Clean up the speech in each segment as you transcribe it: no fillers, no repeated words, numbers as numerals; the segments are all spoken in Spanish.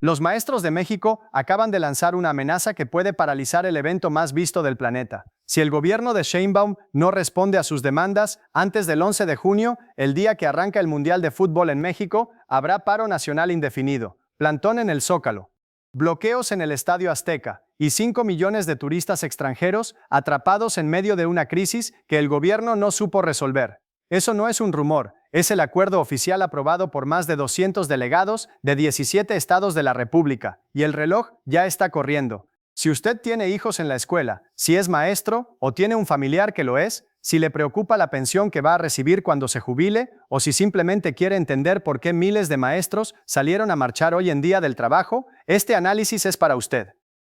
Los maestros de México acaban de lanzar una amenaza que puede paralizar el evento más visto del planeta. Si el gobierno de Sheinbaum no responde a sus demandas antes del 11 de junio, el día que arranca el Mundial de Fútbol en México, habrá paro nacional indefinido, plantón en el Zócalo, bloqueos en el Estadio Azteca y 5 millones de turistas extranjeros atrapados en medio de una crisis que el gobierno no supo resolver. Eso no es un rumor, es el acuerdo oficial aprobado por más de 200 delegados de 17 estados de la República, y el reloj ya está corriendo. Si usted tiene hijos en la escuela, si es maestro o tiene un familiar que lo es, si le preocupa la pensión que va a recibir cuando se jubile, o si simplemente quiere entender por qué miles de maestros salieron a marchar hoy en día del trabajo, este análisis es para usted.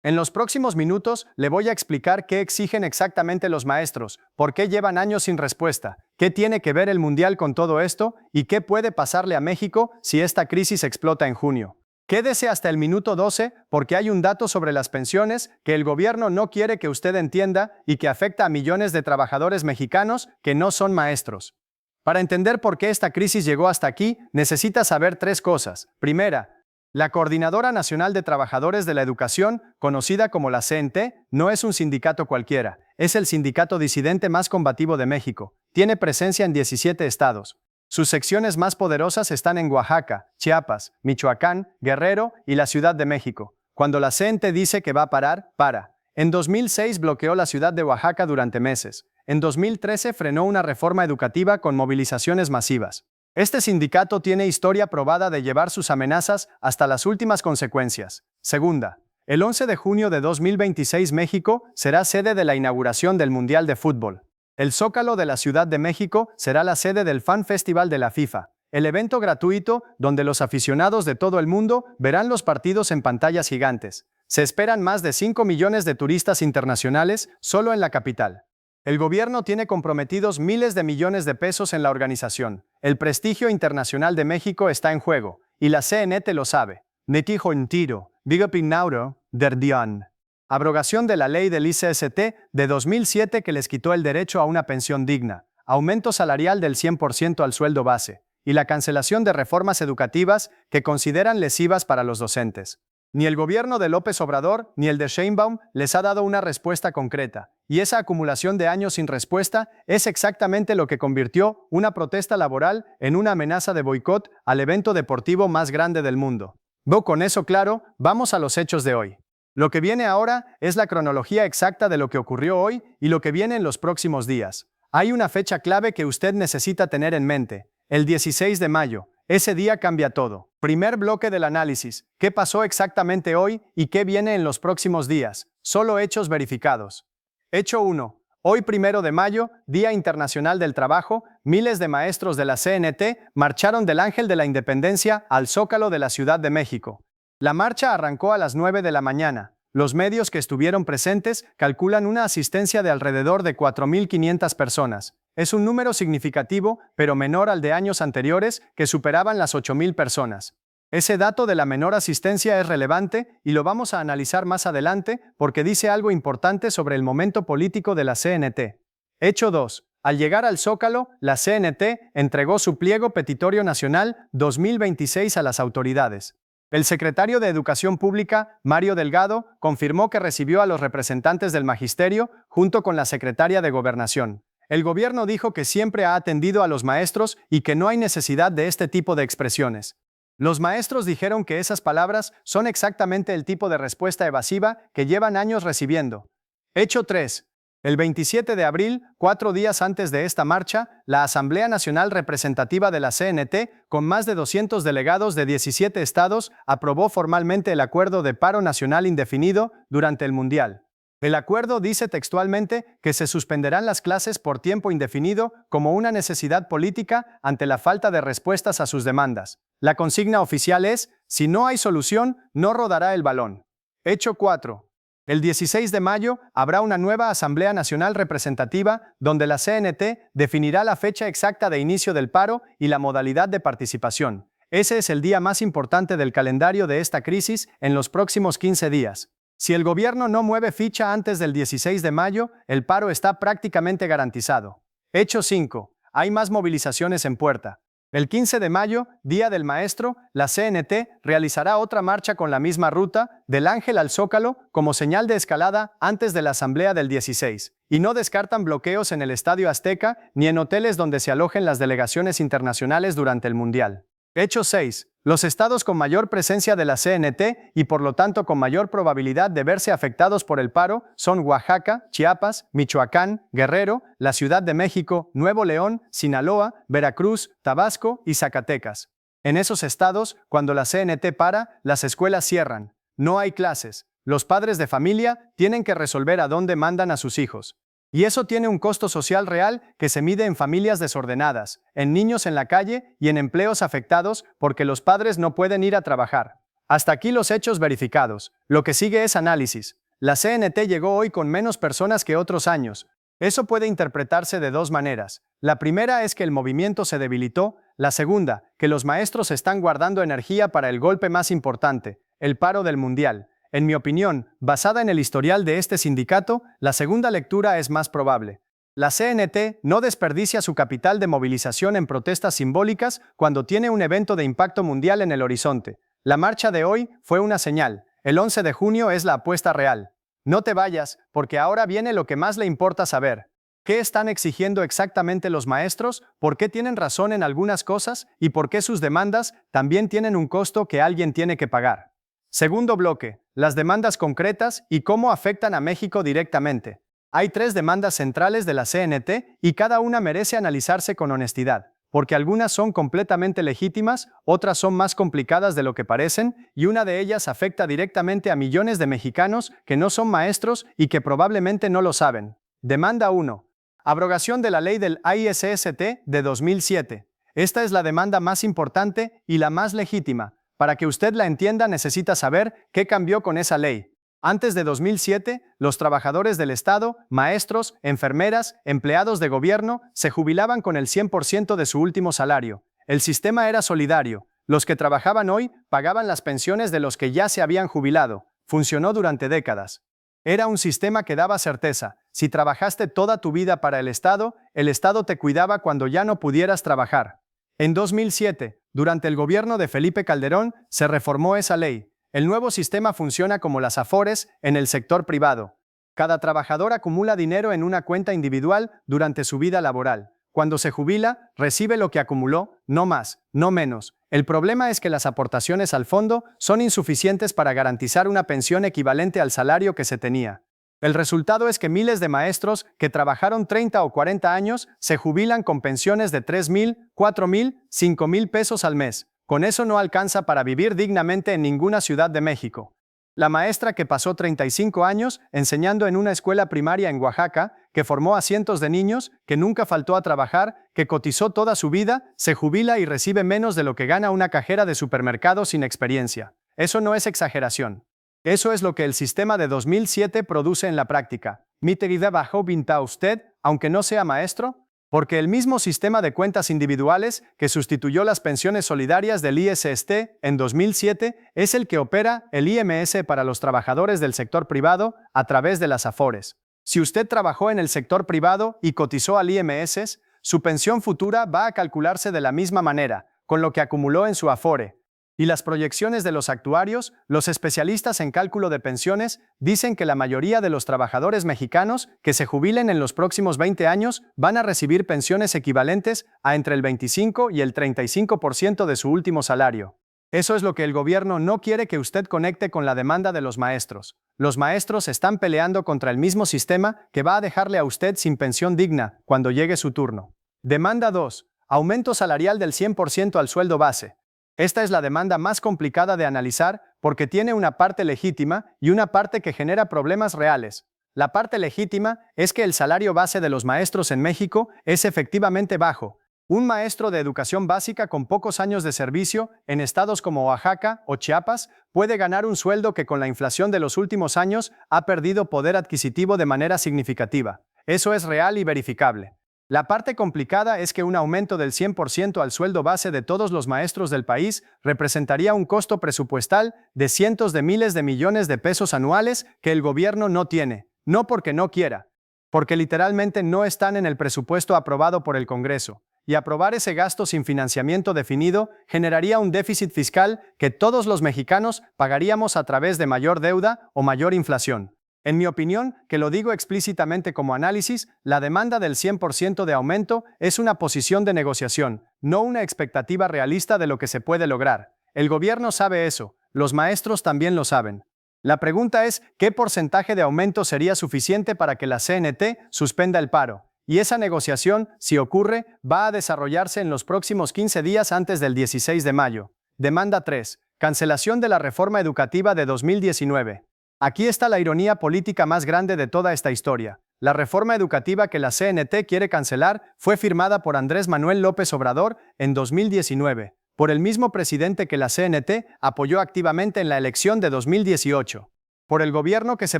En los próximos minutos le voy a explicar qué exigen exactamente los maestros, por qué llevan años sin respuesta, qué tiene que ver el Mundial con todo esto y qué puede pasarle a México si esta crisis explota en junio. Quédese hasta el minuto 12 porque hay un dato sobre las pensiones que el gobierno no quiere que usted entienda y que afecta a millones de trabajadores mexicanos que no son maestros. Para entender por qué esta crisis llegó hasta aquí, necesita saber 3 cosas. Primera, la Coordinadora Nacional de Trabajadores de la Educación, conocida como la CNT, no es un sindicato cualquiera, es el sindicato disidente más combativo de México. Tiene presencia en 17 estados. Sus secciones más poderosas están en Oaxaca, Chiapas, Michoacán, Guerrero y la Ciudad de México. Cuando la CNT dice que va a parar, para. En 2006 bloqueó la ciudad de Oaxaca durante meses. En 2013 frenó una reforma educativa con movilizaciones masivas. Este sindicato tiene historia probada de llevar sus amenazas hasta las últimas consecuencias. Segunda, el 11 de junio de 2026 México será sede de la inauguración del Mundial de Fútbol. El Zócalo de la Ciudad de México será la sede del Fan Festival de la FIFA, el evento gratuito donde los aficionados de todo el mundo verán los partidos en pantallas gigantes. Se esperan más de 5 millones de turistas internacionales solo en la capital. El gobierno tiene comprometidos miles de millones de pesos en la organización. El prestigio internacional de México está en juego, y la CNT lo sabe. Netijo en tiro, diga pignauro, derdian. Abrogación de la ley del ICST de 2007 que les quitó el derecho a una pensión digna, aumento salarial del 100% al sueldo base, y la cancelación de reformas educativas que consideran lesivas para los docentes. Ni el gobierno de López Obrador ni el de Sheinbaum les ha dado una respuesta concreta, y esa acumulación de años sin respuesta es exactamente lo que convirtió una protesta laboral en una amenaza de boicot al evento deportivo más grande del mundo. Con eso claro, vamos a los hechos de hoy. Lo que viene ahora es la cronología exacta de lo que ocurrió hoy y lo que viene en los próximos días. Hay una fecha clave que usted necesita tener en mente, el 16 de mayo. Ese día cambia todo. Primer bloque del análisis. ¿Qué pasó exactamente hoy y qué viene en los próximos días? Solo hechos verificados. Hecho 1. Hoy 1 de mayo, Día Internacional del Trabajo, miles de maestros de la CNT marcharon del Ángel de la Independencia al Zócalo de la Ciudad de México. La marcha arrancó a las 9 de la mañana. Los medios que estuvieron presentes calculan una asistencia de alrededor de 4.500 personas. Es un número significativo, pero menor al de años anteriores, que superaban las 8.000 personas. Ese dato de la menor asistencia es relevante y lo vamos a analizar más adelante porque dice algo importante sobre el momento político de la CNT. Hecho 2. Al llegar al Zócalo, la CNT entregó su pliego petitorio nacional 2026 a las autoridades. El secretario de Educación Pública, Mario Delgado, confirmó que recibió a los representantes del magisterio junto con la secretaria de Gobernación. El gobierno dijo que siempre ha atendido a los maestros y que no hay necesidad de este tipo de expresiones. Los maestros dijeron que esas palabras son exactamente el tipo de respuesta evasiva que llevan años recibiendo. Hecho 3. El 27 de abril, 4 días antes de esta marcha, la Asamblea Nacional Representativa de la CNT, con más de 200 delegados de 17 estados, aprobó formalmente el acuerdo de paro nacional indefinido durante el Mundial. El acuerdo dice textualmente que se suspenderán las clases por tiempo indefinido como una necesidad política ante la falta de respuestas a sus demandas. La consigna oficial es, si no hay solución, no rodará el balón. Hecho 4. El 16 de mayo habrá una nueva Asamblea Nacional Representativa donde la CNT definirá la fecha exacta de inicio del paro y la modalidad de participación. Ese es el día más importante del calendario de esta crisis en los próximos 15 días. Si el gobierno no mueve ficha antes del 16 de mayo, el paro está prácticamente garantizado. Hecho 5. Hay más movilizaciones en puerta. El 15 de mayo, Día del Maestro, la CNT realizará otra marcha con la misma ruta, del Ángel al Zócalo, como señal de escalada antes de la asamblea del 16. Y no descartan bloqueos en el Estadio Azteca ni en hoteles donde se alojen las delegaciones internacionales durante el Mundial. Hecho 6. Los estados con mayor presencia de la CNT y por lo tanto con mayor probabilidad de verse afectados por el paro son Oaxaca, Chiapas, Michoacán, Guerrero, la Ciudad de México, Nuevo León, Sinaloa, Veracruz, Tabasco y Zacatecas. En esos estados, cuando la CNT para, las escuelas cierran. No hay clases. Los padres de familia tienen que resolver a dónde mandan a sus hijos. Y eso tiene un costo social real que se mide en familias desordenadas, en niños en la calle y en empleos afectados porque los padres no pueden ir a trabajar. Hasta aquí los hechos verificados. Lo que sigue es análisis. La CNT llegó hoy con menos personas que otros años. Eso puede interpretarse de dos maneras. La primera es que el movimiento se debilitó. La segunda, que los maestros están guardando energía para el golpe más importante, el paro del Mundial. En mi opinión, basada en el historial de este sindicato, la segunda lectura es más probable. La CNT no desperdicia su capital de movilización en protestas simbólicas cuando tiene un evento de impacto mundial en el horizonte. La marcha de hoy fue una señal. El 11 de junio es la apuesta real. No te vayas, porque ahora viene lo que más le importa saber. ¿Qué están exigiendo exactamente los maestros? ¿Por qué tienen razón en algunas cosas? ¿Y por qué sus demandas también tienen un costo que alguien tiene que pagar? Segundo bloque, las demandas concretas y cómo afectan a México directamente. Hay 3 demandas centrales de la CNT y cada una merece analizarse con honestidad, porque algunas son completamente legítimas, otras son más complicadas de lo que parecen, y una de ellas afecta directamente a millones de mexicanos que no son maestros y que probablemente no lo saben. Demanda 1. Abrogación de la ley del ISST de 2007. Esta es la demanda más importante y la más legítima. Para que usted la entienda, necesita saber qué cambió con esa ley. Antes de 2007, los trabajadores del Estado, maestros, enfermeras, empleados de gobierno, se jubilaban con el 100% de su último salario. El sistema era solidario. Los que trabajaban hoy pagaban las pensiones de los que ya se habían jubilado. Funcionó durante décadas. Era un sistema que daba certeza. Si trabajaste toda tu vida para el Estado te cuidaba cuando ya no pudieras trabajar. En 2007, durante el gobierno de Felipe Calderón, se reformó esa ley. El nuevo sistema funciona como las Afores en el sector privado. Cada trabajador acumula dinero en una cuenta individual durante su vida laboral. Cuando se jubila, recibe lo que acumuló, no más, no menos. El problema es que las aportaciones al fondo son insuficientes para garantizar una pensión equivalente al salario que se tenía. El resultado es que miles de maestros que trabajaron 30 o 40 años se jubilan con pensiones de 3,000, 4,000, 5,000 pesos al mes. Con eso no alcanza para vivir dignamente en ninguna ciudad de México. La maestra que pasó 35 años enseñando en una escuela primaria en Oaxaca, que formó a cientos de niños, que nunca faltó a trabajar, que cotizó toda su vida, se jubila y recibe menos de lo que gana una cajera de supermercado sin experiencia. Eso no es exageración. Eso es lo que el sistema de 2007 produce en la práctica. ¿Mi querida bajo pinta usted, aunque no sea maestro? Porque el mismo sistema de cuentas individuales que sustituyó las pensiones solidarias del ISST en 2007 es el que opera el IMS para los trabajadores del sector privado a través de las Afores. Si usted trabajó en el sector privado y cotizó al IMS, su pensión futura va a calcularse de la misma manera, con lo que acumuló en su Afore. Y las proyecciones de los actuarios, los especialistas en cálculo de pensiones, dicen que la mayoría de los trabajadores mexicanos que se jubilen en los próximos 20 años van a recibir pensiones equivalentes a entre el 25 y el 35% de su último salario. Eso es lo que el gobierno no quiere que usted conecte con la demanda de los maestros. Los maestros están peleando contra el mismo sistema que va a dejarle a usted sin pensión digna cuando llegue su turno. Demanda 2. Aumento salarial del 100% al sueldo base. Esta es la demanda más complicada de analizar porque tiene una parte legítima y una parte que genera problemas reales. La parte legítima es que el salario base de los maestros en México es efectivamente bajo. Un maestro de educación básica con pocos años de servicio en estados como Oaxaca o Chiapas puede ganar un sueldo que con la inflación de los últimos años ha perdido poder adquisitivo de manera significativa. Eso es real y verificable. La parte complicada es que un aumento del 100% al sueldo base de todos los maestros del país representaría un costo presupuestal de cientos de miles de millones de pesos anuales que el gobierno no tiene, no porque no quiera, porque literalmente no están en el presupuesto aprobado por el Congreso. y aprobar ese gasto sin financiamiento definido generaría un déficit fiscal que todos los mexicanos pagaríamos a través de mayor deuda o mayor inflación. En mi opinión, que lo digo explícitamente como análisis, la demanda del 100% de aumento es una posición de negociación, no una expectativa realista de lo que se puede lograr. El gobierno sabe eso, los maestros también lo saben. La pregunta es, ¿qué porcentaje de aumento sería suficiente para que la CNT suspenda el paro? Y esa negociación, si ocurre, va a desarrollarse en los próximos 15 días antes del 16 de mayo. Demanda 3. Cancelación de la reforma educativa de 2019. Aquí está la ironía política más grande de toda esta historia. La reforma educativa que la CNT quiere cancelar fue firmada por Andrés Manuel López Obrador en 2019, por el mismo presidente que la CNT apoyó activamente en la elección de 2018, por el gobierno que se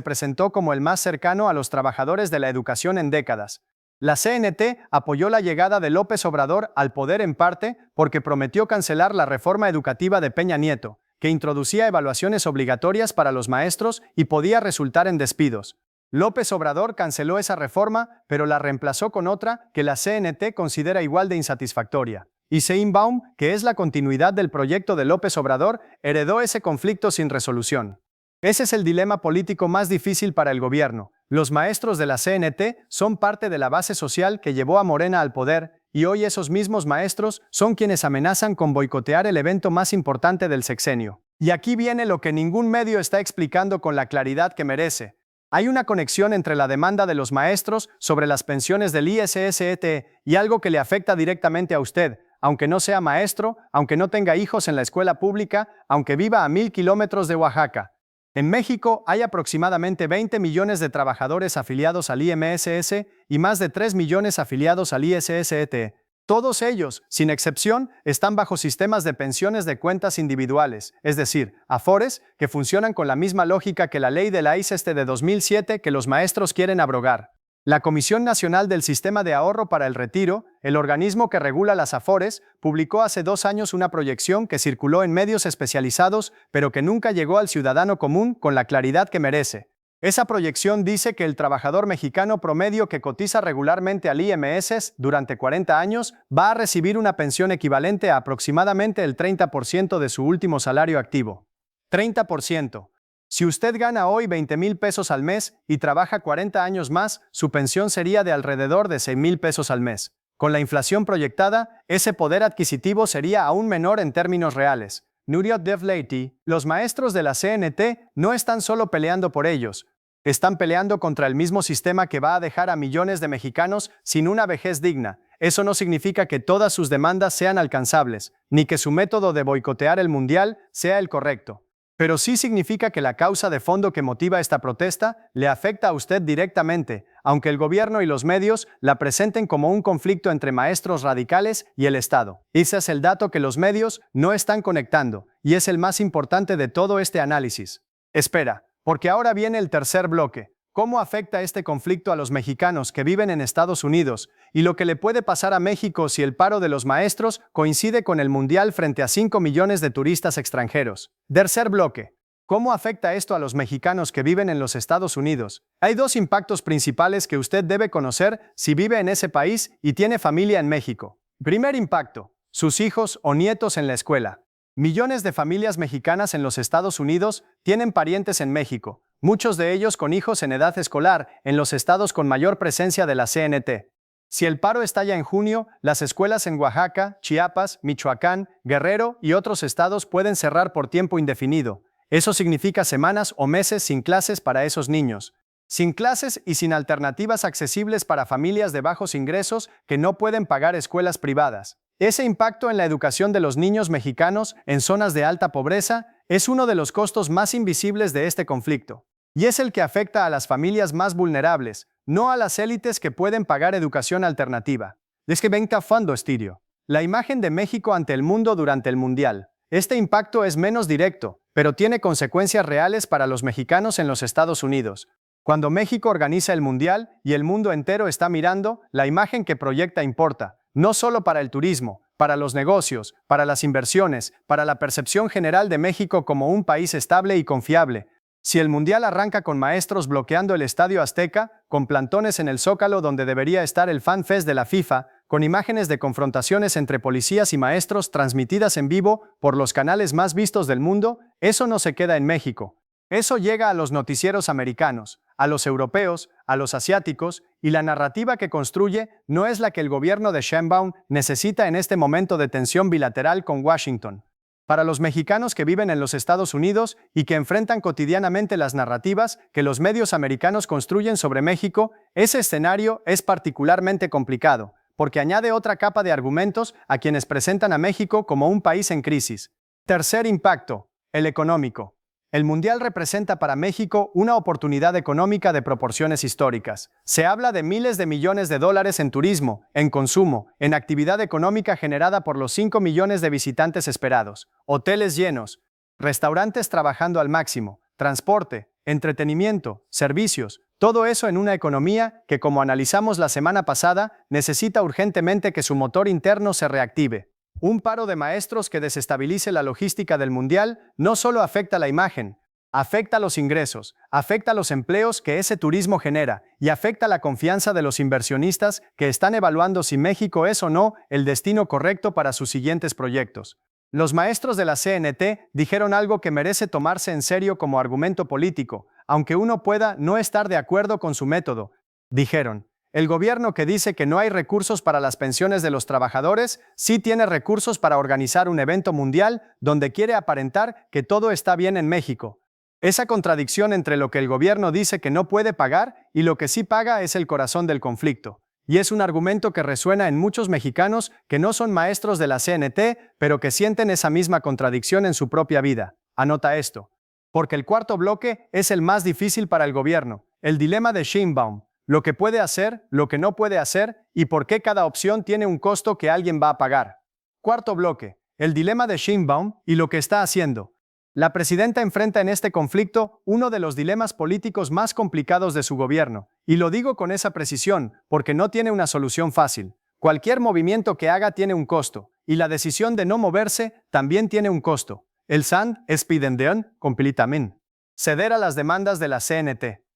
presentó como el más cercano a los trabajadores de la educación en décadas. La CNT apoyó la llegada de López Obrador al poder en parte porque prometió cancelar la reforma educativa de Peña Nieto, que introducía evaluaciones obligatorias para los maestros y podía resultar en despidos. López Obrador canceló esa reforma, pero la reemplazó con otra que la CNT considera igual de insatisfactoria. Y Sheinbaum, que es la continuidad del proyecto de López Obrador, heredó ese conflicto sin resolución. Ese es el dilema político más difícil para el gobierno. Los maestros de la CNT son parte de la base social que llevó a Morena al poder, y hoy esos mismos maestros son quienes amenazan con boicotear el evento más importante del sexenio. Y aquí viene lo que ningún medio está explicando con la claridad que merece. Hay una conexión entre la demanda de los maestros sobre las pensiones del ISSST y algo que le afecta directamente a usted, aunque no sea maestro, aunque no tenga hijos en la escuela pública, aunque viva a 1000 kilómetros de Oaxaca. En México hay aproximadamente 20 millones de trabajadores afiliados al IMSS y más de 3 millones afiliados al ISSST. Todos ellos, sin excepción, están bajo sistemas de pensiones de cuentas individuales, es decir, Afores, que funcionan con la misma lógica que la ley de la ISSST de 2007 que los maestros quieren abrogar. La Comisión Nacional del Sistema de Ahorro para el Retiro, el organismo que regula las Afores, publicó hace 2 años una proyección que circuló en medios especializados, pero que nunca llegó al ciudadano común con la claridad que merece. Esa proyección dice que el trabajador mexicano promedio que cotiza regularmente al IMSS durante 40 años va a recibir una pensión equivalente a aproximadamente el 30% de su último salario activo. 30%. Si usted gana hoy 20,000 pesos al mes y trabaja 40 años más, su pensión sería de alrededor de 6,000 pesos al mes. Con la inflación proyectada, ese poder adquisitivo sería aún menor en términos reales. Nuriot Devlety, los maestros de la CNT no están solo peleando por ellos, están peleando contra el mismo sistema que va a dejar a millones de mexicanos sin una vejez digna. Eso no significa que todas sus demandas sean alcanzables, ni que su método de boicotear el mundial sea el correcto. Pero sí significa que la causa de fondo que motiva esta protesta le afecta a usted directamente, aunque el gobierno y los medios la presenten como un conflicto entre maestros radicales y el Estado. Ese es el dato que los medios no están conectando, y es el más importante de todo este análisis. Espera, porque ahora viene el tercer bloque. ¿Cómo afecta este conflicto a los mexicanos que viven en Estados Unidos y lo que le puede pasar a México si el paro de los maestros coincide con el mundial frente a 5 millones de turistas extranjeros? Tercer bloque. ¿Cómo afecta esto a los mexicanos que viven en los Estados Unidos? Hay 2 impactos principales que usted debe conocer si vive en ese país y tiene familia en México. Primer impacto: sus hijos o nietos en la escuela. Millones de familias mexicanas en los Estados Unidos tienen parientes en México, muchos de ellos con hijos en edad escolar en los estados con mayor presencia de la CNT. Si el paro estalla en junio, las escuelas en Oaxaca, Chiapas, Michoacán, Guerrero y otros estados pueden cerrar por tiempo indefinido. Eso significa semanas o meses sin clases para esos niños. Sin clases y sin alternativas accesibles para familias de bajos ingresos que no pueden pagar escuelas privadas. Ese impacto en la educación de los niños mexicanos en zonas de alta pobreza es uno de los costos más invisibles de este conflicto. Y es el que afecta a las familias más vulnerables, no a las élites que pueden pagar educación alternativa. Es que venga fondo estirio. La imagen de México ante el mundo durante el Mundial. Este impacto es menos directo, pero tiene consecuencias reales para los mexicanos en los Estados Unidos. Cuando México organiza el Mundial y el mundo entero está mirando, la imagen que proyecta importa. No solo para el turismo, para los negocios, para las inversiones, para la percepción general de México como un país estable y confiable. Si el Mundial arranca con maestros bloqueando el Estadio Azteca, con plantones en el Zócalo donde debería estar el Fan Fest de la FIFA, con imágenes de confrontaciones entre policías y maestros transmitidas en vivo por los canales más vistos del mundo, eso no se queda en México. Eso llega a los noticieros americanos, a los europeos, a los asiáticos, y la narrativa que construye no es la que el gobierno de Sheinbaum necesita en este momento de tensión bilateral con Washington. Para los mexicanos que viven en los Estados Unidos y que enfrentan cotidianamente las narrativas que los medios americanos construyen sobre México, ese escenario es particularmente complicado, porque añade otra capa de argumentos a quienes presentan a México como un país en crisis. Tercer impacto, el económico. El Mundial representa para México una oportunidad económica de proporciones históricas. Se habla de miles de millones de dólares en turismo, en consumo, en actividad económica generada por los 5 millones de visitantes esperados, hoteles llenos, restaurantes trabajando al máximo, transporte, entretenimiento, servicios, todo eso en una economía que, como analizamos la semana pasada, necesita urgentemente que su motor interno se reactive. Un paro de maestros que desestabilice la logística del Mundial no solo afecta la imagen, afecta los ingresos, afecta los empleos que ese turismo genera y afecta la confianza de los inversionistas que están evaluando si México es o no el destino correcto para sus siguientes proyectos. Los maestros de la CNT dijeron algo que merece tomarse en serio como argumento político, aunque uno pueda no estar de acuerdo con su método. Dijeron: el gobierno que dice que no hay recursos para las pensiones de los trabajadores, sí tiene recursos para organizar un evento mundial donde quiere aparentar que todo está bien en México. Esa contradicción entre lo que el gobierno dice que no puede pagar y lo que sí paga es el corazón del conflicto. Y es un argumento que resuena en muchos mexicanos que no son maestros de la CNT, pero que sienten esa misma contradicción en su propia vida. Anota esto. Porque el cuarto bloque es el más difícil para el gobierno, el dilema de Sheinbaum. Lo que puede hacer, lo que no puede hacer y por qué cada opción tiene un costo que alguien va a pagar. Cuarto bloque, el dilema de Sheinbaum y lo que está haciendo. La presidenta enfrenta en este conflicto uno de los dilemas políticos más complicados de su gobierno, y lo digo con esa precisión porque no tiene una solución fácil. Cualquier movimiento que haga tiene un costo, y la decisión de no moverse también tiene un costo. El SAN es pidendean completamente. Ceder a las demandas de la CNT.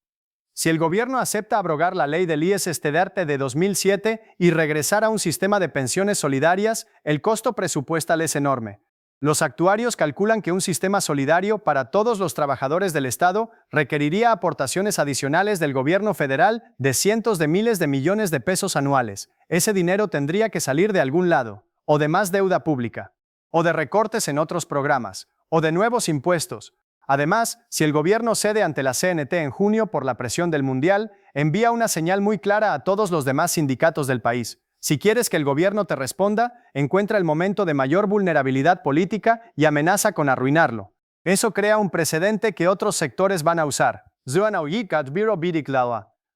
Si el gobierno acepta abrogar la ley del ISSSTE de 2007 y regresar a un sistema de pensiones solidarias, el costo presupuestal es enorme. Los actuarios calculan que un sistema solidario para todos los trabajadores del Estado requeriría aportaciones adicionales del gobierno federal de cientos de miles de millones de pesos anuales. Ese dinero tendría que salir de algún lado, o de más deuda pública, o de recortes en otros programas, o de nuevos impuestos. Además, si el gobierno cede ante la CNT en junio por la presión del Mundial, envía una señal muy clara a todos los demás sindicatos del país. Si quieres que el gobierno te responda, encuentra el momento de mayor vulnerabilidad política y amenaza con arruinarlo. Eso crea un precedente que otros sectores van a usar.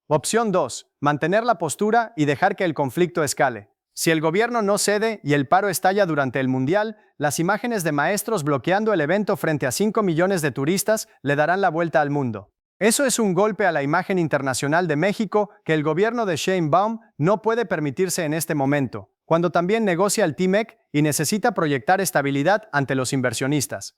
Opción 2. Mantener la postura y dejar que el conflicto escale. Si el gobierno no cede y el paro estalla durante el Mundial, las imágenes de maestros bloqueando el evento frente a 5 millones de turistas le darán la vuelta al mundo. Eso es un golpe a la imagen internacional de México que el gobierno de Sheinbaum no puede permitirse en este momento, cuando también negocia el TMEC y necesita proyectar estabilidad ante los inversionistas.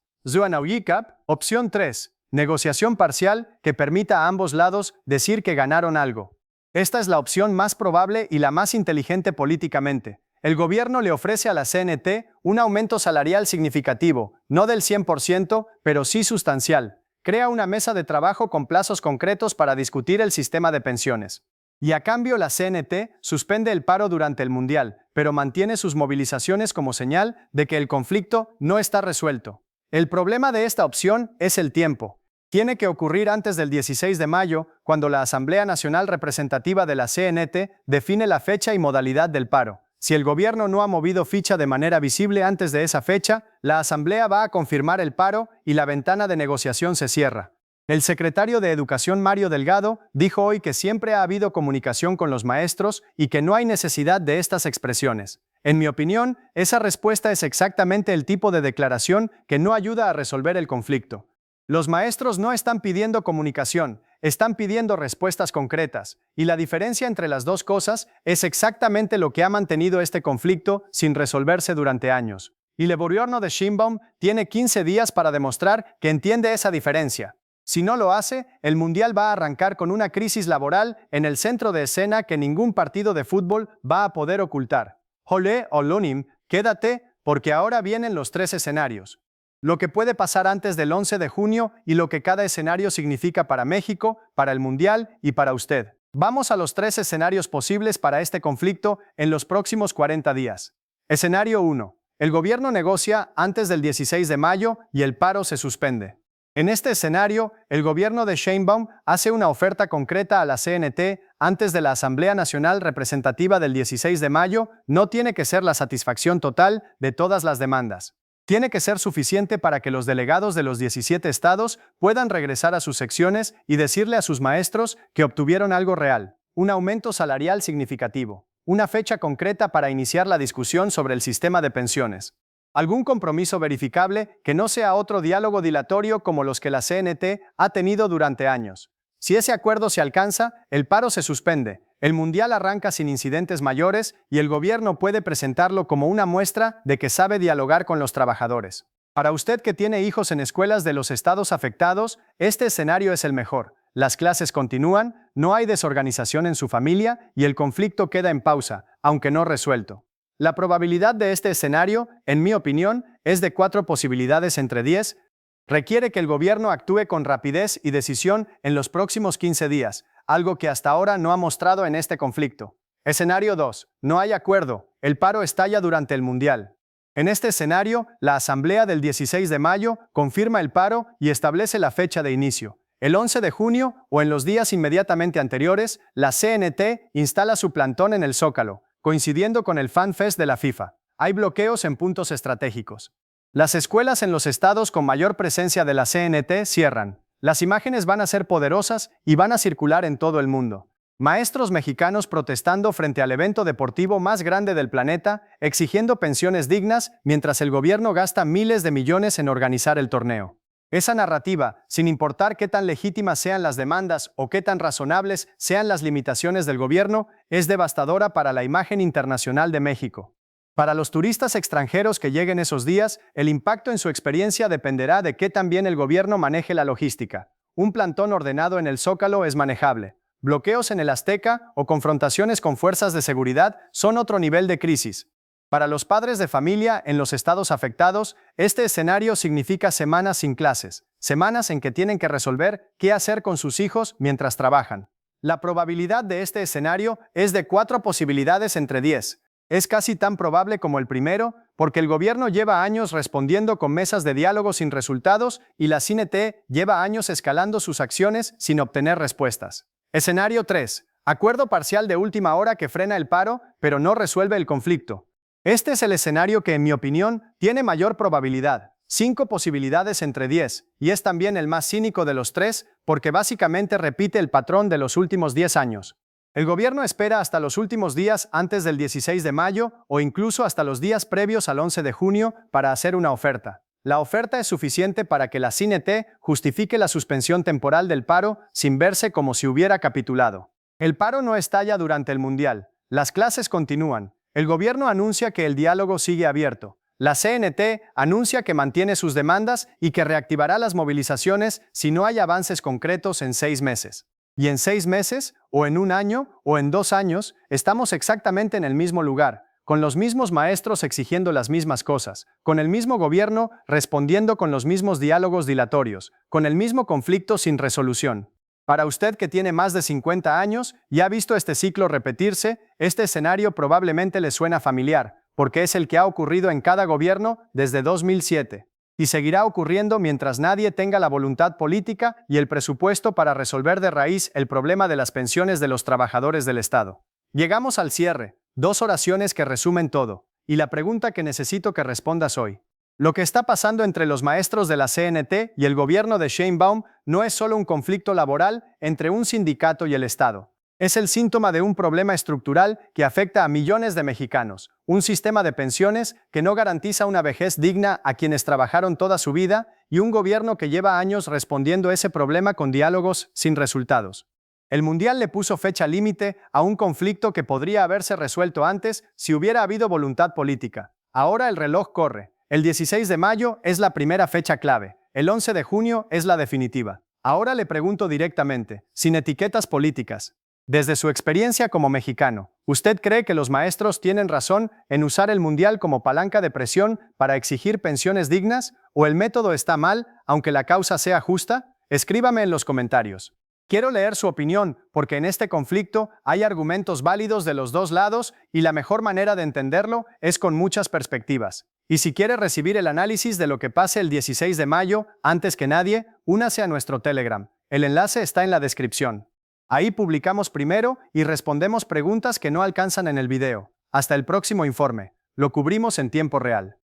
Opción 3. Negociación parcial que permita a ambos lados decir que ganaron algo. Esta es la opción más probable y la más inteligente políticamente. El gobierno le ofrece a la CNT un aumento salarial significativo, no del 100%, pero sí sustancial. Crea una mesa de trabajo con plazos concretos para discutir el sistema de pensiones. Y a cambio la CNT suspende el paro durante el Mundial, pero mantiene sus movilizaciones como señal de que el conflicto no está resuelto. El problema de esta opción es el tiempo. Tiene que ocurrir antes del 16 de mayo, cuando la Asamblea Nacional Representativa de la CNT define la fecha y modalidad del paro. Si el gobierno no ha movido ficha de manera visible antes de esa fecha, la Asamblea va a confirmar el paro y la ventana de negociación se cierra. El secretario de Educación Mario Delgado dijo hoy que siempre ha habido comunicación con los maestros y que no hay necesidad de estas expresiones. En mi opinión, esa respuesta es exactamente el tipo de declaración que no ayuda a resolver el conflicto. Los maestros no están pidiendo comunicación, están pidiendo respuestas concretas, y la diferencia entre las dos cosas es exactamente lo que ha mantenido este conflicto sin resolverse durante años. Y el gobierno de Sheinbaum tiene 15 días para demostrar que entiende esa diferencia. Si no lo hace, el Mundial va a arrancar con una crisis laboral en el centro de escena que ningún partido de fútbol va a poder ocultar. Ole Olonim, quédate, porque ahora vienen los 3 escenarios. Lo que puede pasar antes del 11 de junio y lo que cada escenario significa para México, para el Mundial y para usted. Vamos a los 3 escenarios posibles para este conflicto en los próximos 40 días. Escenario 1. El gobierno negocia antes del 16 de mayo y el paro se suspende. En este escenario, el gobierno de Sheinbaum hace una oferta concreta a la CNT antes de la Asamblea Nacional Representativa del 16 de mayo. No tiene que ser la satisfacción total de todas las demandas. Tiene que ser suficiente para que los delegados de los 17 estados puedan regresar a sus secciones y decirle a sus maestros que obtuvieron algo real, un aumento salarial significativo, una fecha concreta para iniciar la discusión sobre el sistema de pensiones. Algún compromiso verificable que no sea otro diálogo dilatorio como los que la CNT ha tenido durante años. Si ese acuerdo se alcanza, el paro se suspende, el Mundial arranca sin incidentes mayores y el gobierno puede presentarlo como una muestra de que sabe dialogar con los trabajadores. Para usted que tiene hijos en escuelas de los estados afectados, este escenario es el mejor. Las clases continúan, no hay desorganización en su familia y el conflicto queda en pausa, aunque no resuelto. La probabilidad de este escenario, en mi opinión, es de 4 posibilidades entre 10. Requiere que el gobierno actúe con rapidez y decisión en los próximos 15 días, algo que hasta ahora no ha mostrado en este conflicto. Escenario 2. No hay acuerdo. El paro estalla durante el Mundial. En este escenario, la Asamblea del 16 de mayo confirma el paro y establece la fecha de inicio. El 11 de junio o en los días inmediatamente anteriores, la CNT instala su plantón en el Zócalo, coincidiendo con el Fan Fest de la FIFA. Hay bloqueos en puntos estratégicos. Las escuelas en los estados con mayor presencia de la CNT cierran. Las imágenes van a ser poderosas y van a circular en todo el mundo. Maestros mexicanos protestando frente al evento deportivo más grande del planeta, exigiendo pensiones dignas mientras el gobierno gasta miles de millones en organizar el torneo. Esa narrativa, sin importar qué tan legítimas sean las demandas o qué tan razonables sean las limitaciones del gobierno, es devastadora para la imagen internacional de México. Para los turistas extranjeros que lleguen esos días, el impacto en su experiencia dependerá de qué tan bien el gobierno maneje la logística. Un plantón ordenado en el Zócalo es manejable. Bloqueos en el Azteca o confrontaciones con fuerzas de seguridad son otro nivel de crisis. Para los padres de familia en los estados afectados, este escenario significa semanas sin clases, semanas en que tienen que resolver qué hacer con sus hijos mientras trabajan. La probabilidad de este escenario es de 4 posibilidades entre 10. Es casi tan probable como el primero, porque el gobierno lleva años respondiendo con mesas de diálogo sin resultados y la CNT lleva años escalando sus acciones sin obtener respuestas. Escenario 3. Acuerdo parcial de última hora que frena el paro, pero no resuelve el conflicto. Este es el escenario que, en mi opinión, tiene mayor probabilidad. 5 posibilidades entre 10, y es también el más cínico de los 3, porque básicamente repite el patrón de los últimos 10 años. El gobierno espera hasta los últimos días antes del 16 de mayo o incluso hasta los días previos al 11 de junio para hacer una oferta. La oferta es suficiente para que la CNT justifique la suspensión temporal del paro sin verse como si hubiera capitulado. El paro no estalla durante el Mundial. Las clases continúan. El gobierno anuncia que el diálogo sigue abierto. La CNT anuncia que mantiene sus demandas y que reactivará las movilizaciones si no hay avances concretos en 6 meses. Y en 6 meses, o en 1 año, o en 2 años, estamos exactamente en el mismo lugar, con los mismos maestros exigiendo las mismas cosas, con el mismo gobierno respondiendo con los mismos diálogos dilatorios, con el mismo conflicto sin resolución. Para usted que tiene más de 50 años y ha visto este ciclo repetirse, este escenario probablemente le suena familiar, porque es el que ha ocurrido en cada gobierno desde 2007. Y seguirá ocurriendo mientras nadie tenga la voluntad política y el presupuesto para resolver de raíz el problema de las pensiones de los trabajadores del Estado. Llegamos al cierre, 2 oraciones que resumen todo, y la pregunta que necesito que respondas hoy. Lo que está pasando entre los maestros de la CNT y el gobierno de Sheinbaum no es solo un conflicto laboral entre un sindicato y el Estado. Es el síntoma de un problema estructural que afecta a millones de mexicanos, un sistema de pensiones que no garantiza una vejez digna a quienes trabajaron toda su vida y un gobierno que lleva años respondiendo a ese problema con diálogos sin resultados. El Mundial le puso fecha límite a un conflicto que podría haberse resuelto antes si hubiera habido voluntad política. Ahora el reloj corre. El 16 de mayo es la primera fecha clave. El 11 de junio es la definitiva. Ahora le pregunto directamente, sin etiquetas políticas. Desde su experiencia como mexicano, ¿usted cree que los maestros tienen razón en usar el Mundial como palanca de presión para exigir pensiones dignas? ¿O el método está mal, aunque la causa sea justa? Escríbame en los comentarios. Quiero leer su opinión, porque en este conflicto hay argumentos válidos de los dos lados y la mejor manera de entenderlo es con muchas perspectivas. Y si quiere recibir el análisis de lo que pase el 16 de mayo, antes que nadie, únase a nuestro Telegram. El enlace está en la descripción. Ahí publicamos primero y respondemos preguntas que no alcanzan en el video. Hasta el próximo informe. Lo cubrimos en tiempo real.